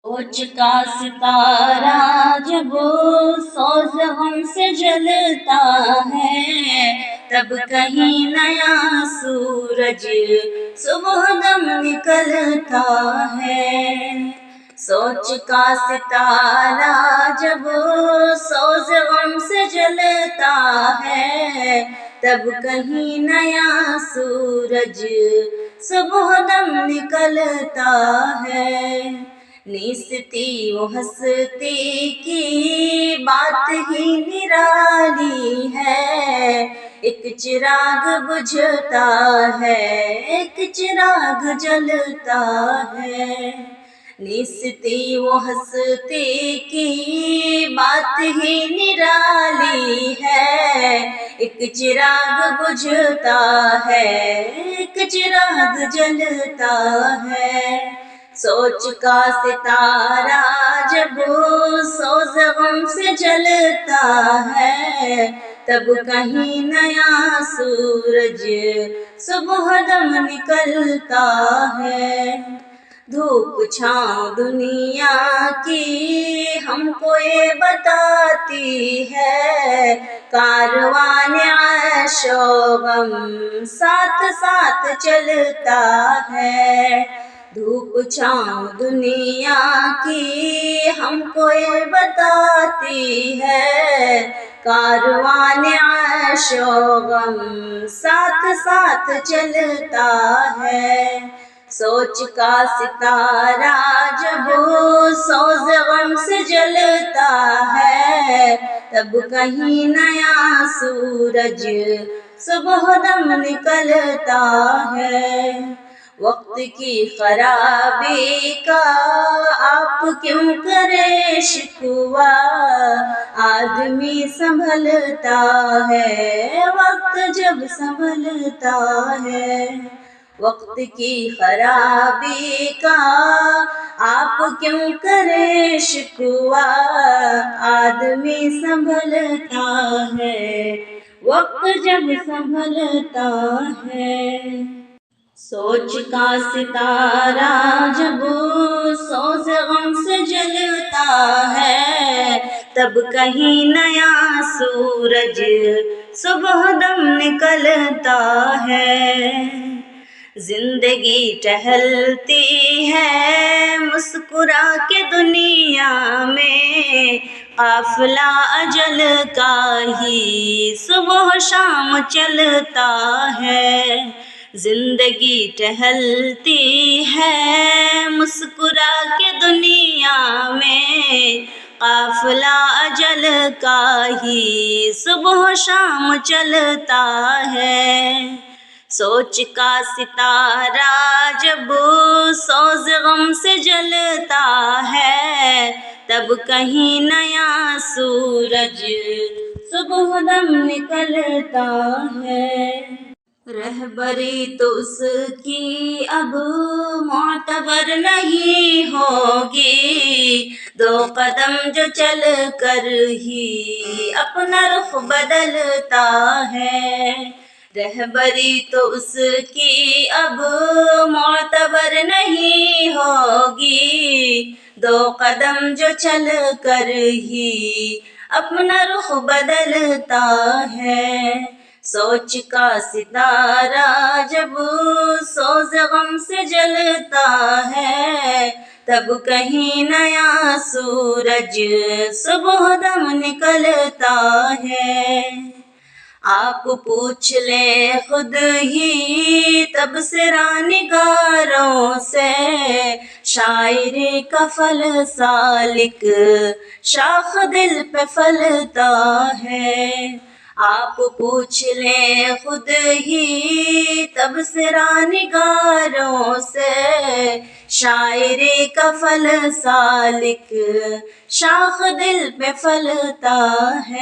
سوچ کا ستارہ جب سوز غم سے جلتا ہے، تب کہیں نیا سورج صبح دم نکلتا ہے۔ سوچ کا ستارہ جب سوز غم سے جلتا ہے، تب کہیں نیا سورج صبح دم نکلتا ہے۔ نیستی و ہستی کی بات ہی نرالی ہے، ایک چراغ بجھتا ہے، ایک چراغ جلتا ہے۔ نیستی و ہستی کی بات ہی نرالی ہے، ایک چراغ بجھتا ہے، ایک چراغ جلتا ہے۔ سوچ کا ستارہ جب سوز غم سے جلتا ہے، تب کہیں نیا سورج صبح دم نکلتا ہے۔ دھوپ چھاؤں دنیا کی ہم کو یہ بتاتی ہے، کاروان عیش و غم ساتھ ساتھ چلتا ہے۔ دھوپ چھاؤں دنیا کی ہم کو یہ بتاتی ہے، کاروان عیش و غم ساتھ ساتھ چلتا ہے۔ سوچ کا ستارہ جب سوز غم سے جلتا ہے، تب کہیں نیا سورج صبح دم نکلتا ہے۔ وقت کی خرابی کا آپ کیوں کرے شکوہ، آدمی سنبھلتا ہے وقت جب سنبھلتا ہے۔ وقت کی خرابی کا آپ کیوں کرے شکوہ، آدمی سنبھلتا ہے وقت جب سنبھلتا ہے۔ سوچ کا ستارہ جب سوز غم سے جلتا ہے، تب کہیں نیا سورج صبح دم نکلتا ہے۔ زندگی ٹہلتی ہے مسکرا کے دنیا میں، قافلہ اجل کا ہی صبح شام چلتا ہے۔ زندگی ٹہلتی ہے مسکرا کے دنیا میں، قافلہ اجل کا ہی صبح شام چلتا ہے۔ سوچ کا ستارہ جب سوز غم سے جلتا ہے، تب کہیں نیا سورج صبح دم نکلتا ہے۔ رہبری تو اس کی اب معتبر نہیں ہوگی، دو قدم جو چل کر ہی اپنا رخ بدلتا ہے۔ رہبری تو اس کی اب معتبر نہیں ہوگی، دو قدم جو چل کر ہی اپنا رخ بدلتا ہے۔ سوچ کا ستارہ جب سوز غم سے جلتا ہے، تب کہیں نیا سورج صبح دم نکلتا ہے۔ آپ پوچھ لیں خود ہی تبصرہ نگاروں سے، شاعری کا پھل سالک شاخ دل پہ پھلتا ہے۔ آپ پوچھ لیں خود ہی تبصرہ نگاروں سے، شاعری کا پھل سالک شاخ دل پہ پھلتا ہے۔